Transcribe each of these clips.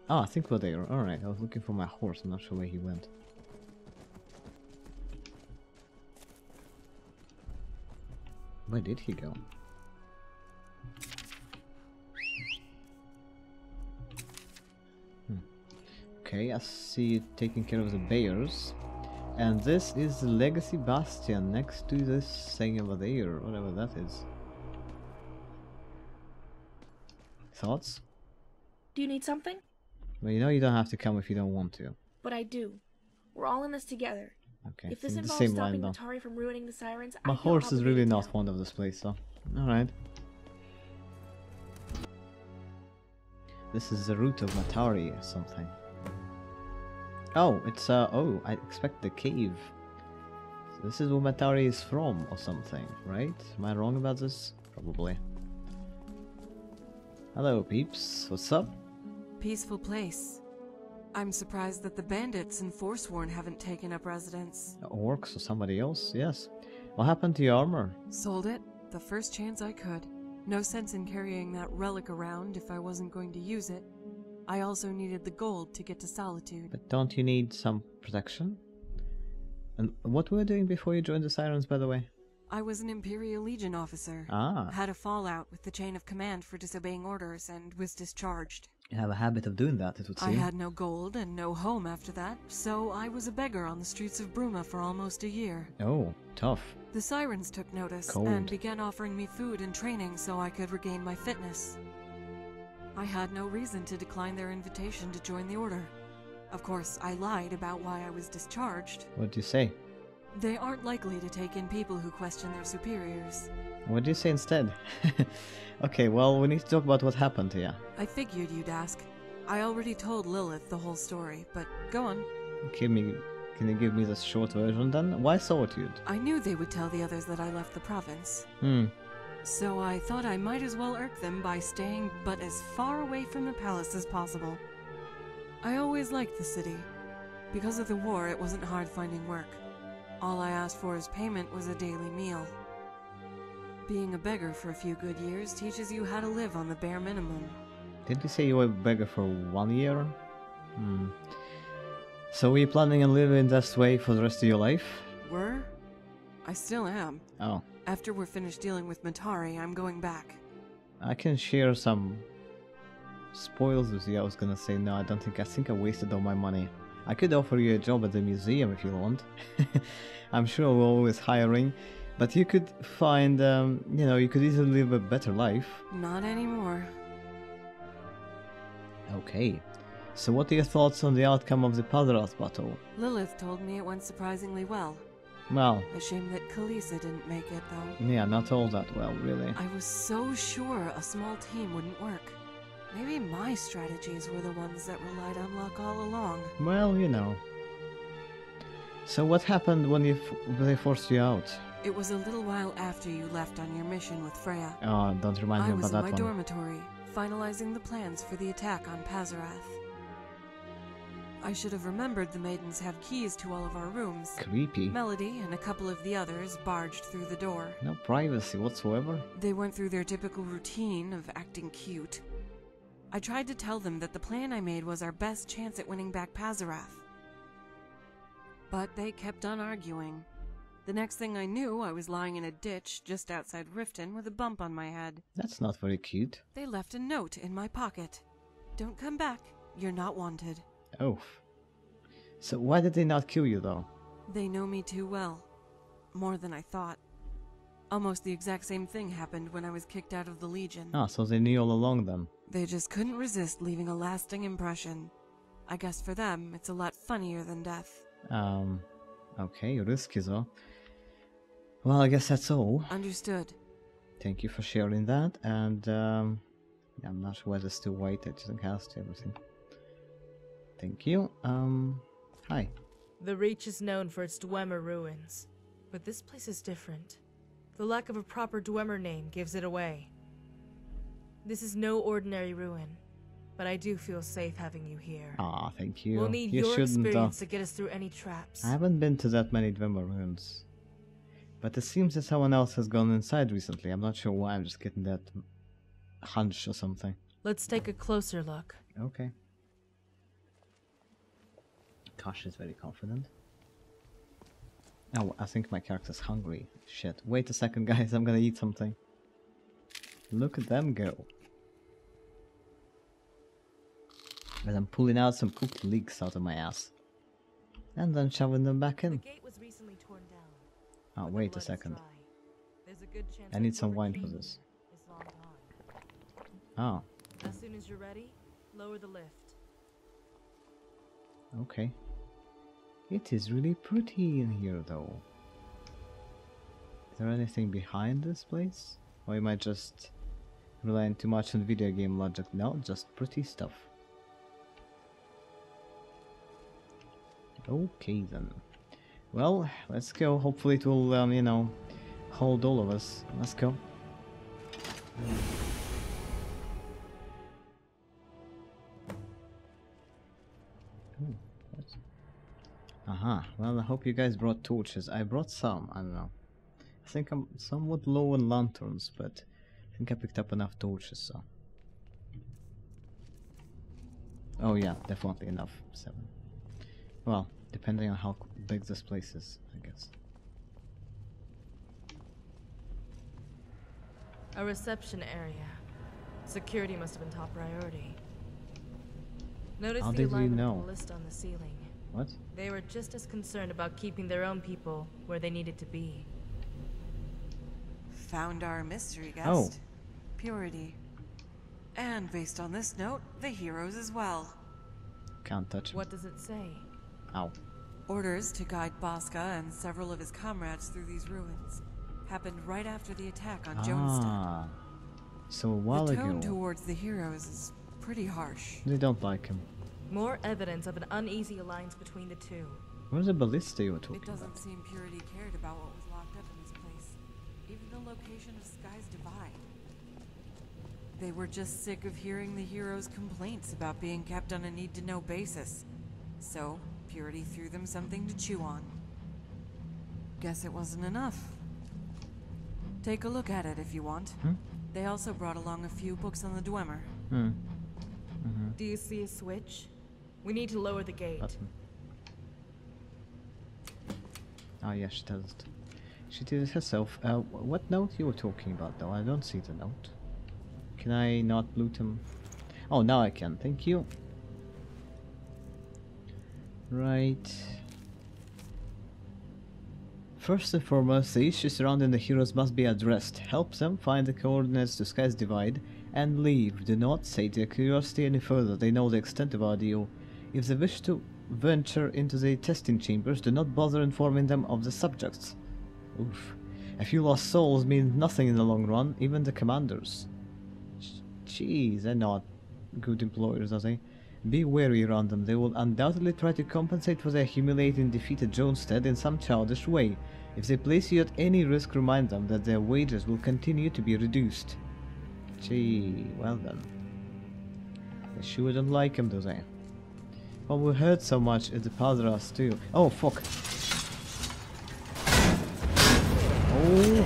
Ah, I think we're there. Alright, I was looking for my horse. I'm not sure where he went. Where did he go? Okay, I see you taking care of the bears. And this is the Legacy Bastion next to this thing over there, whatever that is. Thoughts? Do you need something? Well, you know you don't have to come if you don't want to. But I do. We're all in this together. Okay, If this the involves same stopping line, Matari from ruining the sirens, my I feel horse is really obligated to not help. fond of this place, so... Alright. This is the root of Matari or something. Oh, it's oh, I expect the cave. So this is where Matari is from or something, right? Am I wrong about this? Probably. Hello peeps, what's up? Peaceful place. I'm surprised that the bandits and Forsworn haven't taken up residence. Orcs or somebody else? Yes. What happened to your armor? Sold it the first chance I could. No sense in carrying that relic around if I wasn't going to use it. I also needed the gold to get to Solitude. But don't you need some protection? And what were you doing before you joined the Sirens, by the way? I was an Imperial Legion officer. Ah. Had a fallout with the chain of command for disobeying orders and was discharged. You have a habit of doing that, it would seem. I had no gold and no home after that, so I was a beggar on the streets of Bruma for almost a year. Oh, tough. The Sirens took notice Cold. and began offering me food and training so I could regain my fitness. I had no reason to decline their invitation to join the Order. Of course, I lied about why I was discharged. What'd you say? They aren't likely to take in people who question their superiors. What'd you say instead? Okay, well, we need to talk about what happened to you. I figured you'd ask. I already told Lilith the whole story, but go on. Can you give me the short version then? Why Solitude? I knew they would tell the others that I left the province. So I thought I might as well irk them by staying but as far away from the palace as possible. I always liked the city. Because of the war, it wasn't hard finding work. All I asked for as payment was a daily meal. Being a beggar for a few good years teaches you how to live on the bare minimum. Did you say you were a beggar for 1 year? So were you planning on living this way for the rest of your life? Were? I still am. Oh. After we're finished dealing with Matari, I'm going back. I can share some spoils with you. I was gonna say no, I think I wasted all my money. I could offer you a job at the museum if you want. I'm sure we're always hiring, but you could find, you know, you could easily live a better life. Not anymore. Okay, so what are your thoughts on the outcome of the Padrath battle? Lilith told me it went surprisingly well. Well, A shame that Kalisa didn't make it, though. yeah, not all that well, really. I was so sure a small team wouldn't work. Maybe my strategies were the ones that relied on luck all along. Well, you know. So what happened when they forced you out? It was a little while after you left on your mission with Freya. Oh, don't remind I me was about in that my one. dormitory, finalizing the plans for the attack on Pazarath. I should have remembered the maidens have keys to all of our rooms. Creepy. Melody and a couple of the others barged through the door. No privacy whatsoever. They went through their typical routine of acting cute. I tried to tell them that the plan I made was our best chance at winning back Pazarath. But they kept on arguing. The next thing I knew, I was lying in a ditch just outside Riften with a bump on my head. That's not very cute. They left a note in my pocket. Don't come back. You're not wanted. Oh. So why did they not kill you though? They know me too well. More than I thought. Almost the exact same thing happened when I was kicked out of the Legion. Ah, so they knew all along then. They just couldn't resist leaving a lasting impression. I guess for them, it's a lot funnier than death. Okay, risky though. Well, I guess that's all. Understood. Thank you for sharing that, and I'm not sure whether it's still white, it doesn't cast everything. Thank you. Hi. The Reach is known for its Dwemer ruins, but this place is different. The lack of a proper Dwemer name gives it away. This is no ordinary ruin, but I do feel safe having you here. Ah, thank you. We'll need you your shouldn't, experience to get us through any traps. I haven't been to that many Dwemer ruins. But it seems that someone else has gone inside recently. I'm not sure why, I'm just getting that hunch or something. Let's take a closer look. Okay. Gosh, she's very confident. Oh, I think my character's hungry. Shit. Wait a second, guys. I'm gonna eat something. Look at them go. And I'm pulling out some cooked leeks out of my ass. And then shoving them back in. The gate was recently torn down. Oh, wait a second. There's a good chance I need some wine for this. Oh. As soon as you're ready, lower the lift. Okay. It is really pretty in here, though. Is there anything behind this place? Or am I just relying too much on video game logic? No, just pretty stuff. Okay then. Well, let's go. Hopefully it will, you know, hold all of us. Let's go. Ooh, what? Aha. Well, I hope you guys brought torches. I brought some. I don't know. I think I'm somewhat low on lanterns, but I think I picked up enough torches, so. Oh yeah, definitely enough. 7. Well, depending on how big this place is, I guess. A reception area. Security must have been top priority. Notice How the did we alignment know? of the list on the ceiling. What? They were just as concerned about keeping their own people where they needed to be. Found our mystery guest. Oh. Purity. And based on this note, the heroes as well. Can't touch him. What does it say? Ow. Orders to guide Bosca and several of his comrades through these ruins happened right after the attack on Jonestown. Ah. So a while The tone ago. towards the heroes is pretty harsh. They don't like him. More evidence of an uneasy alliance between the two. Where's the ballista you were talking It doesn't about? seem Purity cared about what was locked up in this place, even the location of Sky's Divide. They were just sick of hearing the heroes' complaints about being kept on a need-to-know basis. So, Purity threw them something to chew on. Guess it wasn't enough. Take a look at it if you want. They also brought along a few books on the Dwemer. Do you see a switch? We need to lower the gate. Button. Ah, yes, she does it. She did it herself. What note you were talking about, though? I don't see the note. Can I not loot him? Oh, now I can. Thank you. Right. First and foremost, the issues surrounding the heroes must be addressed. Help them find the coordinates to Sky's Divide and leave. Do not sate their curiosity any further. They know the extent of our deal. If they wish to venture into the testing chambers, do not bother informing them of the subjects. Oof. A few lost souls mean nothing in the long run, even the commanders. Jeez, they're not good employers, are they? Be wary around them. They will undoubtedly try to compensate for their humiliating defeat at Jonestead in some childish way. If they place you at any risk, remind them that their wages will continue to be reduced. Gee, well then. They sure don't like him, do they? Well, we heard so much at the Padras too. Oh, fuck. Oh.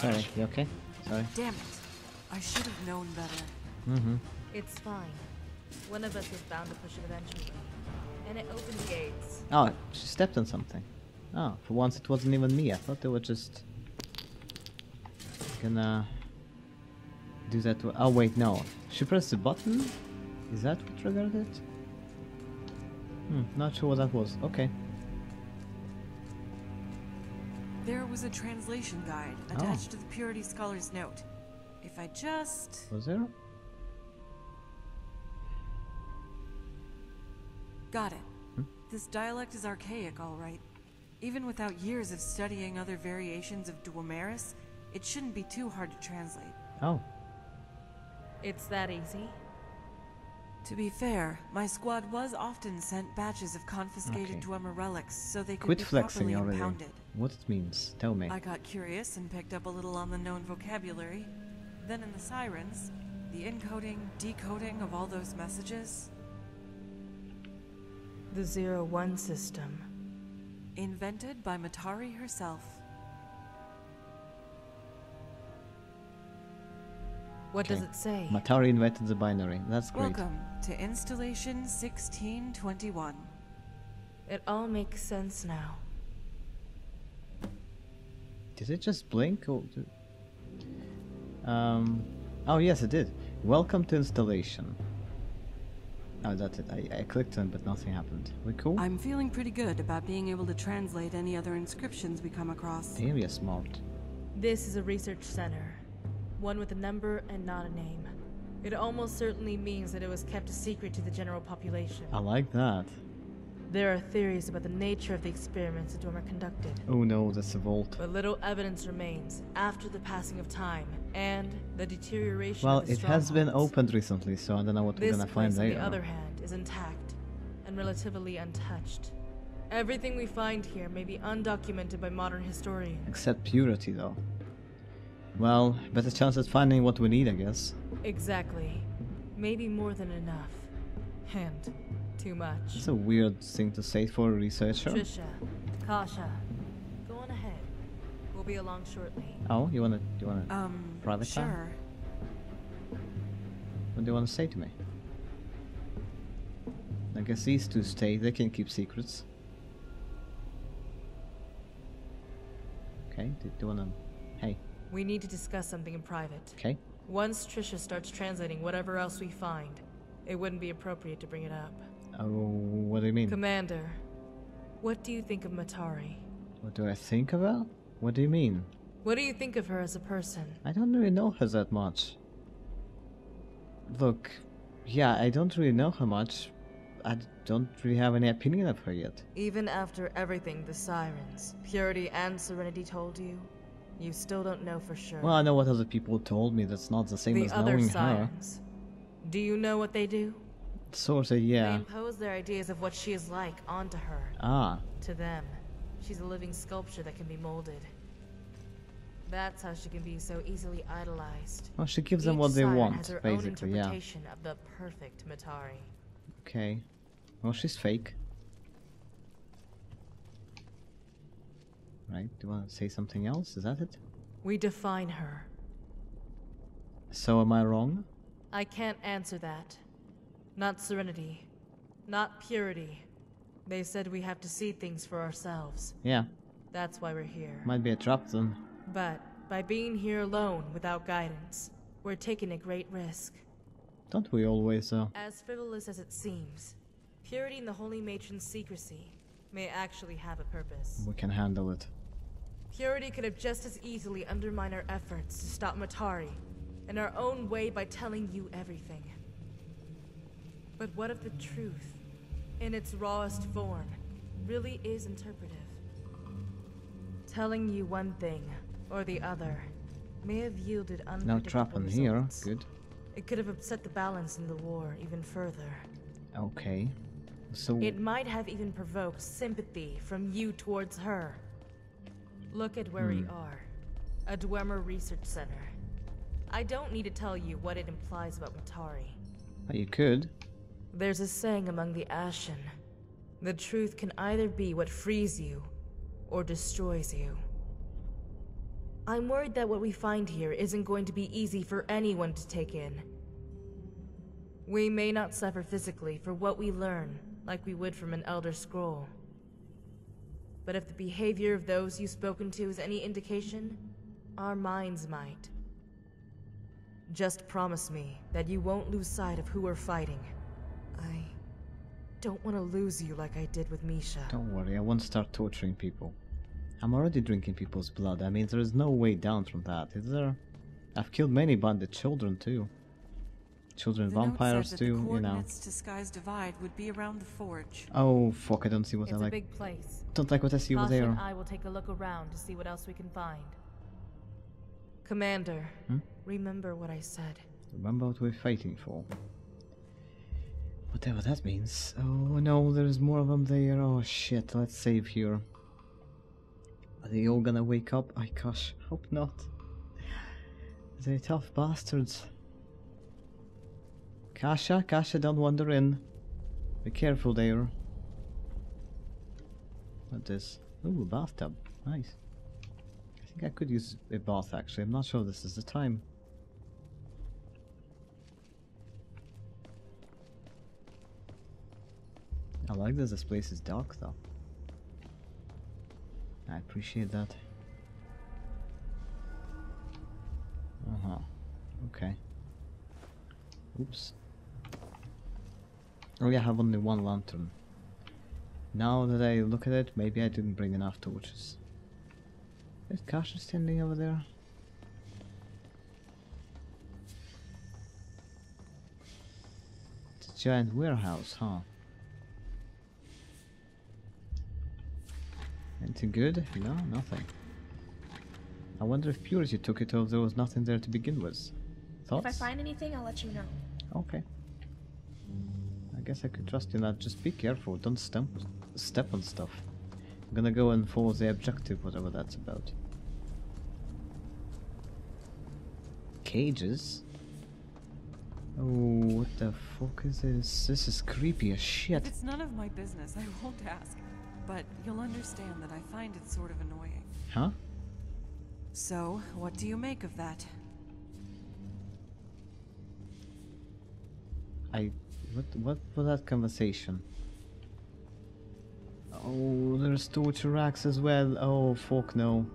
Sorry, you okay? Sorry. Damn it. I should have known better. It's fine. One of us is bound to push it eventually. And it opens gates. Oh, she stepped on something. Oh, for once it wasn't even me. I thought they were just gonna do that. Oh wait, no. She pressed the button? Is that what triggered it? Not sure what that was. Okay. There was a translation guide attached to the Purity Scholar's note. If I just... Was there? Got it. This dialect is archaic, all right. Even without years of studying other variations of Dwemeris, it shouldn't be too hard to translate. Oh. It's that easy? To be fair, my squad was often sent batches of confiscated Okay. Dwemer relics so they could Quit be flexing properly already. impounded. What it means? Tell me. I got curious and picked up a little on the known vocabulary. Then in the Sirens, The encoding, decoding of all those messages. The 0-1 system. Invented by Matari herself. What does it say? Matari invented the binary. That's great. Welcome to installation 1621. It all makes sense now. Did it just blink? Or oh yes, it did. Welcome to installation. Oh, that's it. I clicked on, but nothing happened. We cool? I'm feeling pretty good about being able to translate any other inscriptions we come across. Damn, you're smart. This is a research center. One with a number and not a name. It almost certainly means that it was kept a secret to the general population. I like that. There are theories about the nature of the experiments the Dwemer conducted. Oh no, that's a vault. But little evidence remains after the passing of time and the deterioration Well, of the it has been strongholds. opened recently, so I don't know what we're gonna find This place, there. on the other hand, is intact and relatively untouched. Everything we find here may be undocumented by modern historians. Except purity, though. Well, better chance at finding what we need, I guess. Exactly. Maybe more than enough. And too much. It's a weird thing to say for a researcher. Trisha, Kasha, go on ahead. We'll be along shortly. Oh, you wanna private time? Sure. What do you wanna say to me? I guess these two stay, they can keep secrets. Okay, do you wanna... Hey, We need to discuss something in private. okay. Once Trisha starts translating whatever else we find, it wouldn't be appropriate to bring it up. Oh, what do you mean? Commander, what do you think of Matari? What do I think about? What do you mean? What do you think of her as a person? I don't really know her that much. Look, yeah, I don't really know her much. I don't really have any opinion of her yet. Even after everything the Sirens, Purity and Serenity told you, you still don't know for sure. Well, I know what other people told me, that's not the same The as other knowing her. Sirens. Do you know what they do? Sort of, They yeah. impose their ideas of what she is like onto her. Ah, To them, she's a living sculpture that can be molded. That's how she can be so easily idolized. well, she gives them Each what they siren want, has her own basically, yeah. interpretation of the perfect Matari. Okay. Well, she's fake. Right, do you want to say something else? Is that it? We define her. So am I wrong? I can't answer that. Not Serenity. Not Purity. They said we have to see things for ourselves. Yeah, That's why we're here. might be a trap then. But by being here alone without guidance, we're taking a great risk. Don't we always, As frivolous as it seems, Purity and the Holy Matron's secrecy may actually have a purpose. we can handle it. Purity could have just as easily undermined our efforts to stop Matari in our own way by telling you everything. But what if the truth, in its rawest form, really is interpretive? Telling you one thing or the other may have yielded unpredictable No trap in here, results. good. It could have upset the balance in the war even further. Okay. So, It might have even provoked sympathy from you towards her. Look at where we are. A Dwemer research center. I don't need to tell you what it implies about Matari. you could. There's a saying among the Ashen. The truth can either be what frees you, or destroys you. I'm worried that what we find here isn't going to be easy for anyone to take in. We may not suffer physically for what we learn, like we would from an Elder Scroll. But if the behavior of those you've spoken to is any indication, our minds might. Just promise me that you won't lose sight of who we're fighting. I don't want to lose you like I did with Misha. Don't worry, I won't start torturing people. I'm already drinking people's blood. I mean, there is no way down from that, is there? I've killed many bandit children too. Children The note vampires said that too, the you know. coordinates to Sky's Divide would be around the forge. Oh fuck, I don't see what It's I a like. big place. Don't like what I see over Kasha there. and I will take a look around to see what else we can find. Commander, remember what I said. Remember what we're fighting for. Whatever that means. Oh no, there's more of them there. Oh shit, let's save here. Are they all gonna wake up? I gosh, hope not. They're tough bastards. Kasha, don't wander in. Be careful there. What is? Ooh, a bathtub. Nice. I think I could use a bath actually. I'm not sure this is the time. I like that this place is dark though. I appreciate that. Uh-huh. Okay. Oops. Oh yeah, I have only one lantern. Now that I look at it, maybe I didn't bring enough torches. Is Kasha standing over there? It's a giant warehouse, huh? Anything good? No, nothing. I wonder if Purity took it or there was nothing there to begin with. Thoughts? If I find anything, I'll let you know. Okay. I guess I could trust you in that. Just be careful, don't step on stuff. I'm gonna go and follow the objective, whatever that's about. Cages? Oh, what the fuck is this? This is creepy as shit. It's none of my business, I won't ask. But you'll understand that I find it sort of annoying. Huh? So, what do you make of that? What was that conversation? Oh, there's torture racks as well. Oh, fuck no.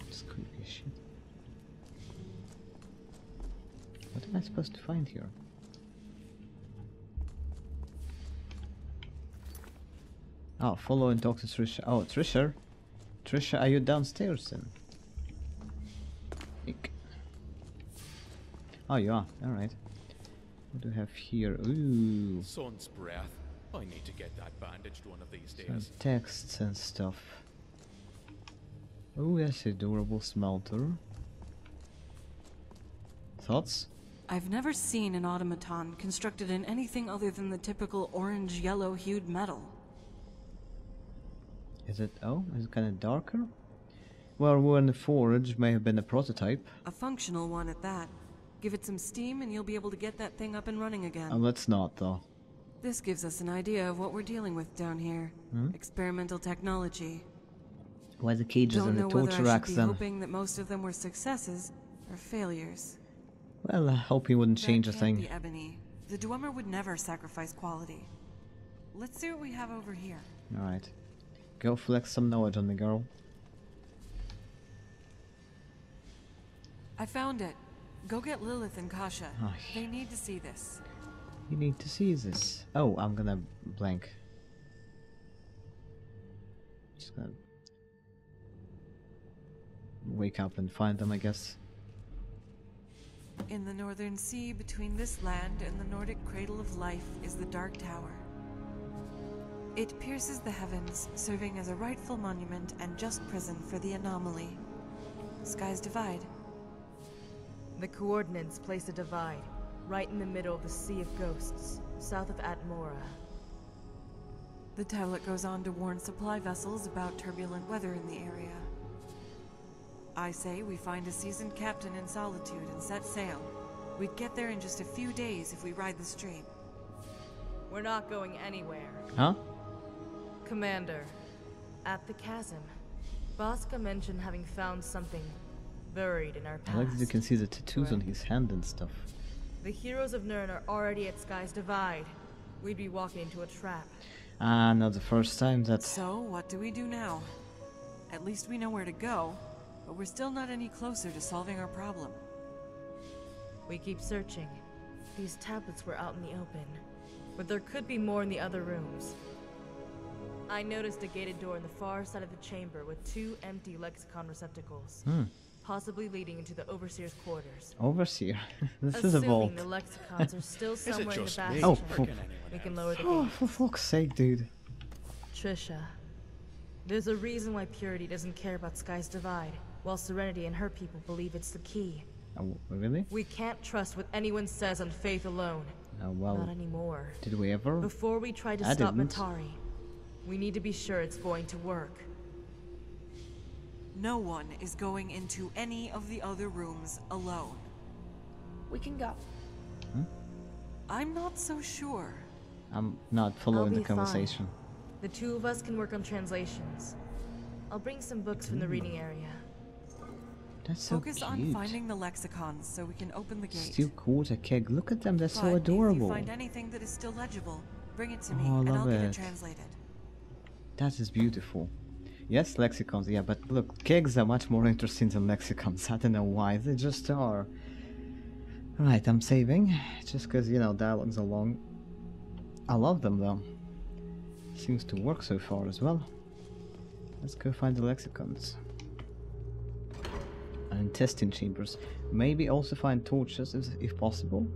It's creepy as shit. What am I supposed to find here? Oh, follow and talk to Trisha. Oh, Trisha? Trisha, are you downstairs then? Ick. Oh, you are. Alright. What do we have here? Ooh. Sun's breath. I need to get that bandaged one of these Some days. texts and stuff. Oh, yes, adorable smelter. Thoughts? I've never seen an automaton constructed in anything other than the typical orange-yellow hued metal. Is it kind of darker? Well, we're in the forge, may have been a prototype. A functional one at that. Give it some steam and you'll be able to get that thing up and running again. Oh, let's not, though. This gives us an idea of what we're dealing with down here. Experimental technology. Why the cages Don't and the know whether torture I should racks be then? hoping that most of them were successes or failures. Well, I hope he wouldn't change a That can't thing. be Ebony. The Dwemer would never sacrifice quality. Let's see what we have over here. Alright. Go flex some knowledge on the girl. I found it. Go get Lilith and Kasha. Oh, They need to see this. You need to see this. Oh, I'm gonna blank. Just gonna wake up and find them, I guess. In the northern sea between this land and the Nordic cradle of life is the Dark Tower. It pierces the heavens, serving as a rightful monument and just prison for the anomaly. Skies divide. The coordinates place a divide, right in the middle of the Sea of Ghosts, south of Atmora. The tablet goes on to warn supply vessels about turbulent weather in the area. I say we find a seasoned captain in Solitude and set sail. We'd get there in just a few days if we ride the stream. We're not going anywhere. Huh? Commander, at the chasm, Baska mentioned having found something buried in our I past. like that you can see the tattoos on Correct. his hand and stuff. The heroes of Nirn are already at Sky's Divide. We'd be walking into a trap. Ah, not the first time that... So, what do we do now? At least we know where to go, but we're still not any closer to solving our problem. We keep searching. These tablets were out in the open, but there could be more in the other rooms. I noticed a gated door in the far side of the chamber with 2 empty lexicon receptacles, possibly leading into the Overseer's quarters. Overseer. This is a vault. Assuming the lexicons are still somewhere in the just me? Bastion, Oh, Or fuck. can anyone we can else? lower the Oh, gate. for fuck's sake, dude. Trisha, there's a reason why Purity doesn't care about Sky's Divide, while Serenity and her people believe it's the key. Oh, really? We can't trust what anyone says on faith alone. Oh, well, Not anymore. did we ever? Before we try to I stop didn't. Matari, we need to be sure it's going to work. No one is going into any of the other rooms alone. We can go. I'm not so sure. I'm not following the be fine. conversation. The two of us can work on translations. I'll bring some books from the reading area. That's so Focus cute. on finding the lexicons so we can open the gate. Steel quarter keg. Look at them, they're so But adorable. if you find anything that is still legible, bring it to me Oh, I and I'll love get it. it translated. That is beautiful. Yes, lexicons, yeah, but look, kegs are much more interesting than lexicons. I don't know why, they just are. Right, I'm saving, just because, you know, dialogues are long. I love them though. Seems to work so far as well. Let's go find the lexicons. And testing chambers. Maybe also find torches if possible.